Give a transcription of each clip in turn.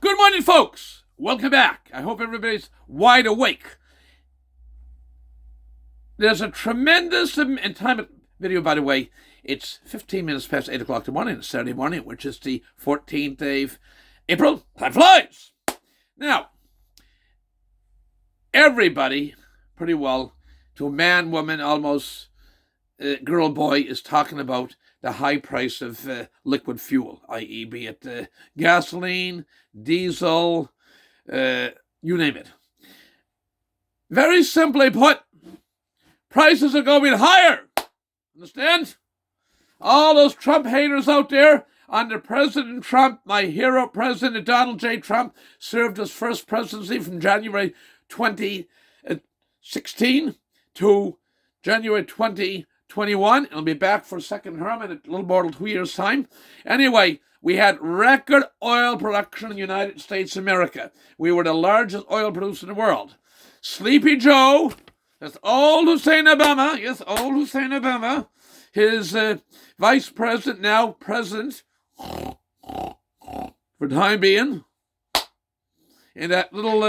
Good morning, folks. Welcome back. I hope everybody's wide awake. There's a tremendous time video, by the way. It's 15 minutes past 8 o'clock in the morning, Saturday morning, which is the 14th of April. Time flies. Now, everybody, pretty well, to a man, woman, almost girl, boy, is talking about the high price of liquid fuel, i.e. be it gasoline, diesel, you name it. Very simply put, prices are going higher. Understand? All those Trump haters out there under President Trump, my hero, President Donald J. Trump, served his first presidency from January 2016 to January 2021. He'll be back for a second term in a little more than 2 years' time. Anyway, we had record oil production in the United States of America. We were the largest oil producer in the world. Sleepy Joe, that's old Hussein Obama, yes, old Hussein Obama, his vice president, now president, for the time being, and that little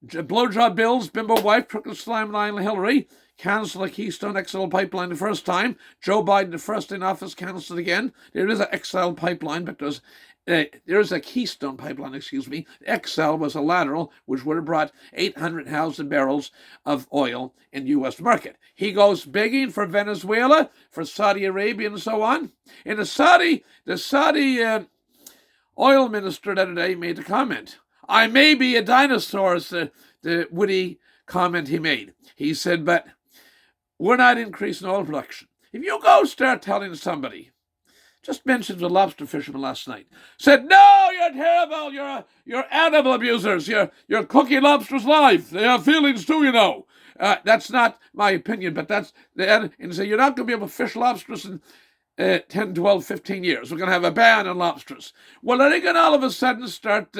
blowjob Bill's bimbo wife, crooked slime line Hillary, canceled the Keystone XL pipeline the first time. Joe Biden, the first in office, canceled again. There is a XL pipeline, but there is a Keystone pipeline, XL was a lateral, which would have brought 800,000 barrels of oil in the U.S. market. He goes begging for Venezuela, for Saudi Arabia, and so on. And the Saudi oil minister the other day made the comment, "I may be a dinosaur," is the witty comment he made. He said, but we're not increasing oil production. If you go start telling somebody, just mentioned the lobster fisherman last night, said, "No, you're terrible, you're animal abusers, you're cooking lobsters live, they have feelings too, you know." That's not my opinion, but that's and say you're not going to be able to fish lobsters in 10, 12, 15 years. We're going to have a ban on lobsters. Well, are they going to all of a sudden start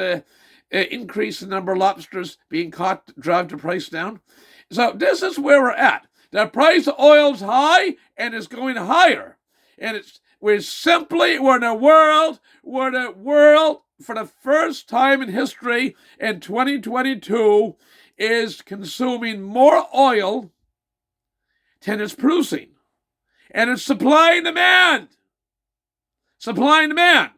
increase the number of lobsters being caught to drive the price down? So this is where we're at. The price of oil's high and it's going higher. And we're in the world for the first time in history in 2022 is consuming more oil than it's producing. And it's supply and demand. Supply and demand.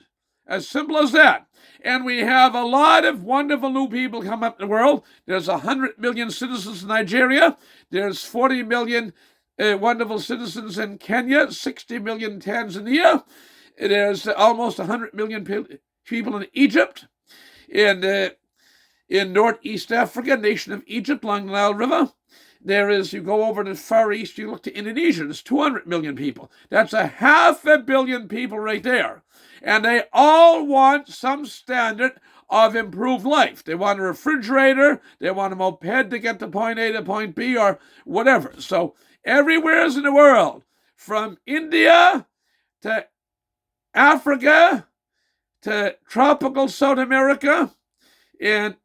As simple as that. And we have a lot of wonderful new people come up in the world. There's 100 million citizens in Nigeria. There's 40 million wonderful citizens in Kenya, 60 million in Tanzania. There's almost 100 million people in Egypt. In northeast Africa, nation of Egypt, along the Nile River. There is, you go over to the Far East, you look to Indonesia, there's 200 million people. That's 500 million people right there. And they all want some standard of improved life. They want a refrigerator, they want a moped to get to point A to point B or whatever. So everywhere in the world, from India to Africa to tropical South America and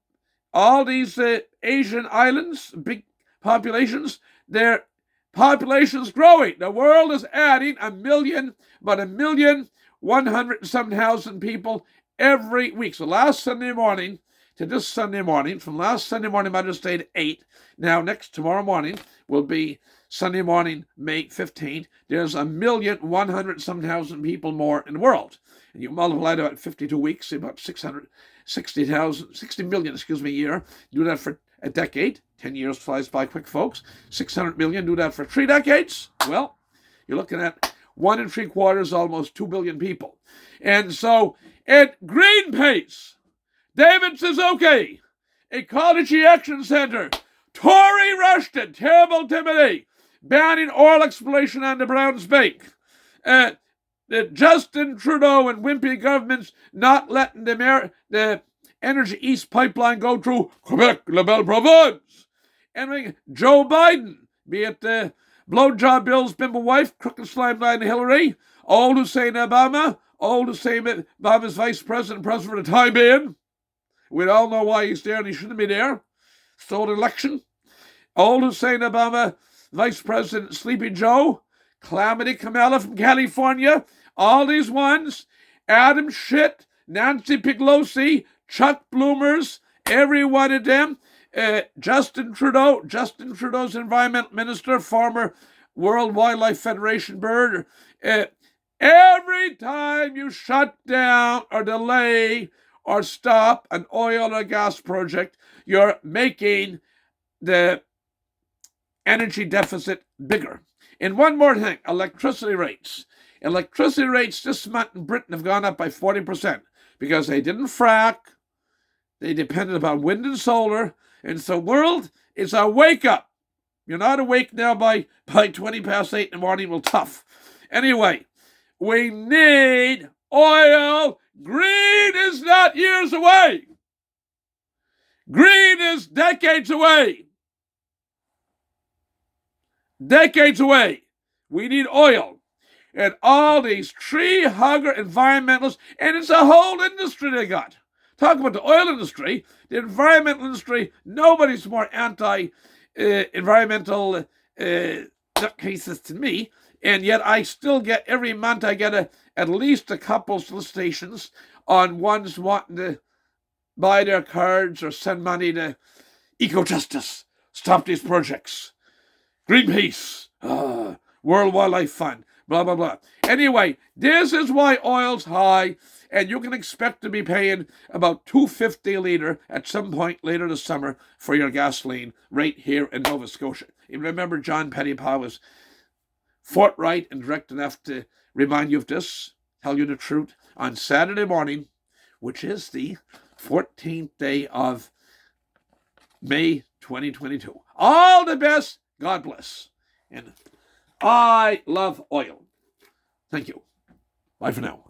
all these Asian islands, big populations, their population's growing. The world is adding 1,100,000 people every week. So last Sunday morning to this Sunday morning, from last Sunday morning, Mother's Day to 8, now tomorrow morning will be Sunday morning, May 15th. There's 1,100,000 people more in the world. And you multiply that about 52 weeks, about 60 million, a year. Do that for a decade. 10 years flies by quick, folks. 600 million, do that for 3 decades. Well, you're looking at 1 3/4, almost 2 billion people. And so at Greenpeace, David Suzuki, Ecology Action Center, Tory Rushton, terrible Timothy, banning oil exploration on the Browns Bank. Justin Trudeau and wimpy governments not letting the Energy East pipeline go through Quebec, La Belle Province. And Joe Biden, be it blowjob Bill's bimbo wife, crooked slime line Hillary, old Hussein Obama, Obama's vice president for the time being. We all know why he's there and he shouldn't be there. Stole an election. Old Hussein Obama, Vice President Sleepy Joe, Calamity Kamala from California, all these ones, Adam Schiff, Nancy Pelosi, Chuck Bloomers, every one of them, Justin Trudeau's environment minister, former World Wildlife Federation bird, every time you shut down or delay or stop an oil or gas project, you're making the energy deficit bigger. And one more thing, electricity rates. Electricity rates this month in Britain have gone up by 40% because they didn't frack. They depended upon wind and solar. And so, world, it's a wake up. You're not awake now by 20 past 8 in the morning. Well, tough. Anyway, we need oil. Green is not years away. Green is decades away. Decades away. We need oil. And all these tree hugger environmentalists, and it's a whole industry they got. Talk about the oil industry, the environmental industry, nobody's more anti-environmental cases than me, and yet I still get, every month I get at least a couple solicitations on ones wanting to buy their cards or send money to Eco-Justice, stop these projects, Greenpeace, World Wildlife Fund, blah, blah, blah. Anyway, this is why oil's high, and you can expect to be paying about $2.50 a litre at some point later this summer for your gasoline right here in Nova Scotia. You remember John Pettipas was forthright and direct enough to remind you of this, tell you the truth, on Saturday morning, which is the 14th day of May 2022. All the best. God bless. And I love oil. Thank you. Bye for now.